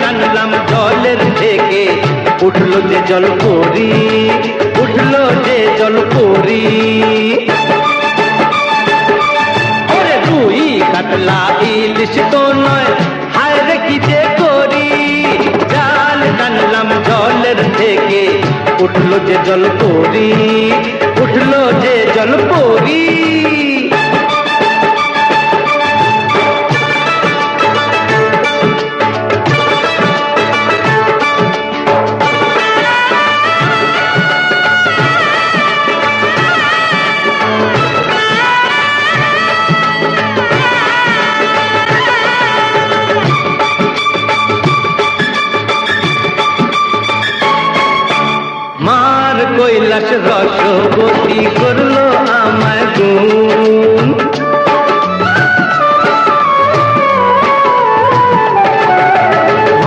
টানলাম জলের থেকে, উঠলো যে জলপরি, উঠলো যে জলপরি। ওরে রুই কাতলা ইলিশ তো নয়, হায় রে কি যে করি। জাল টানলাম জলের থেকে, উঠলো যে জলপরি, উঠলো যে জলপরি। কৈলাস রসবতী করলো আমায়